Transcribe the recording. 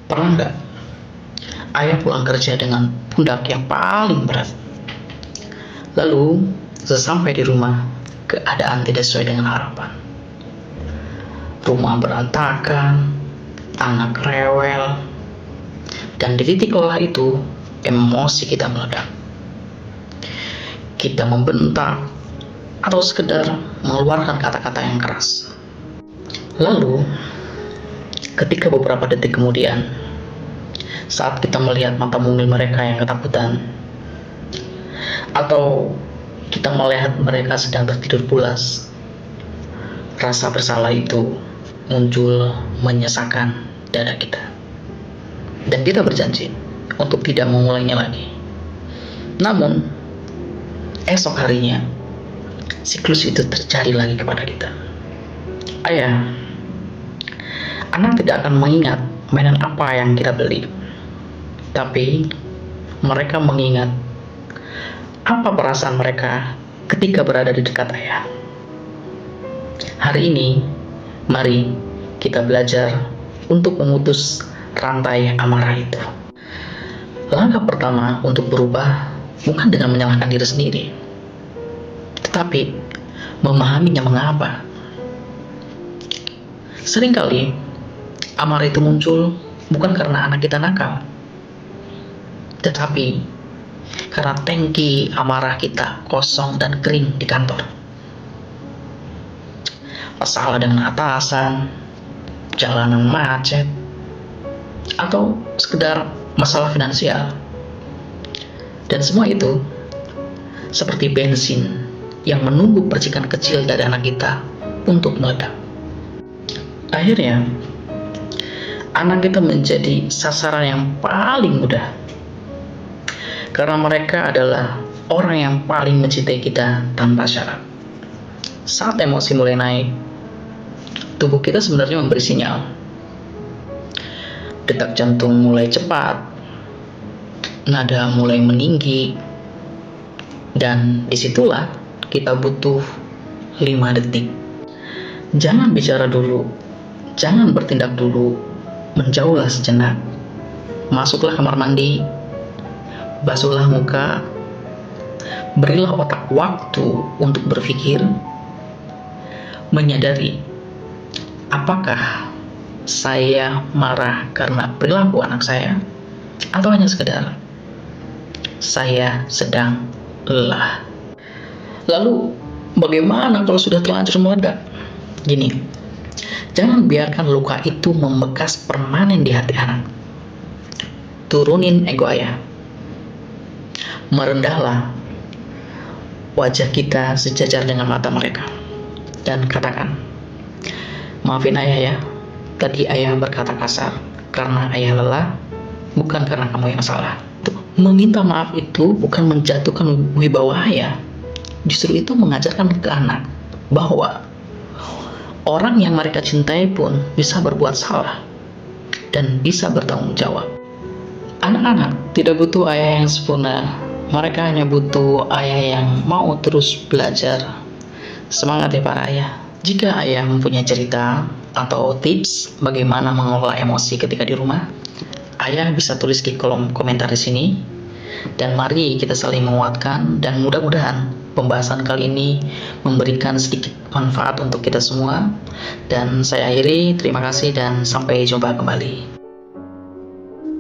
Pernah nggak ayah pulang kerja dengan pundak yang paling berat? Lalu sesampai di rumah, keadaan tidak sesuai dengan harapan. Rumah berantakan, anak rewel, dan di titik lelah itu, emosi kita meledak. Kita membentak atau sekedar mengeluarkan kata-kata yang keras. Lalu, ketika beberapa detik kemudian, saat kita melihat mata mungil mereka yang ketakutan, atau kita melihat mereka sedang tertidur pulas, rasa bersalah itu muncul menyesakan dada kita. Dan kita berjanji untuk tidak mengulangnya lagi. Namun, esok harinya, siklus itu terjadi lagi kepada kita. Ayah, anak tidak akan mengingat mainan apa yang kita beli, tapi mereka mengingat apa perasaan mereka ketika berada di dekat ayah. Hari ini, mari kita belajar untuk memutus rantai amarah itu. Langkah pertama untuk berubah bukan dengan menyalahkan diri sendiri, tetapi memahaminya mengapa. Seringkali amarah itu muncul bukan karena anak kita nakal, tetapi karena tangki amarah kita kosong dan kering di kantor. Masalah dengan atasan, jalanan macet, atau sekedar masalah finansial. Dan semua itu seperti bensin yang menunggu percikan kecil dari anak kita untuk meledak. Akhirnya, anak kita menjadi sasaran yang paling mudah, karena mereka adalah orang yang paling mencintai kita tanpa syarat. Saat emosi mulai naik, tubuh kita sebenarnya memberi sinyal. Detak jantung mulai cepat, nada mulai meninggi, dan disitulah kita butuh 5 detik. Jangan bicara dulu, jangan bertindak dulu, menjauhlah sejenak. Masuklah kamar mandi, basuhlah muka, berilah otak waktu untuk berpikir, menyadari apakah saya marah karena perilaku anak saya, atau hanya sekedar saya sedang lelah. Lalu bagaimana kalau sudah terlanjur meledak? Gini, jangan biarkan luka itu membekas permanen di hati anak. Turunin ego ayah. Merendahlah wajah kita sejajar dengan mata mereka, dan katakan, maafin ayah ya, tadi ayah berkata kasar karena ayah lelah, bukan karena kamu yang salah. Meminta maaf itu bukan menjatuhkan wibawa ayah, justru itu mengajarkan ke anak bahwa orang yang mereka cintai pun bisa berbuat salah dan bisa bertanggung jawab. Anak-anak tidak butuh ayah yang sempurna, mereka hanya butuh ayah yang mau terus belajar. Semangat ya para ayah. Jika ayah mempunyai cerita atau tips bagaimana mengelola emosi ketika di rumah, ayah bisa tulis di kolom komentar di sini. Dan mari kita saling menguatkan, dan mudah-mudahan pembahasan kali ini memberikan sedikit manfaat untuk kita semua. Dan saya akhiri, terima kasih dan sampai jumpa kembali.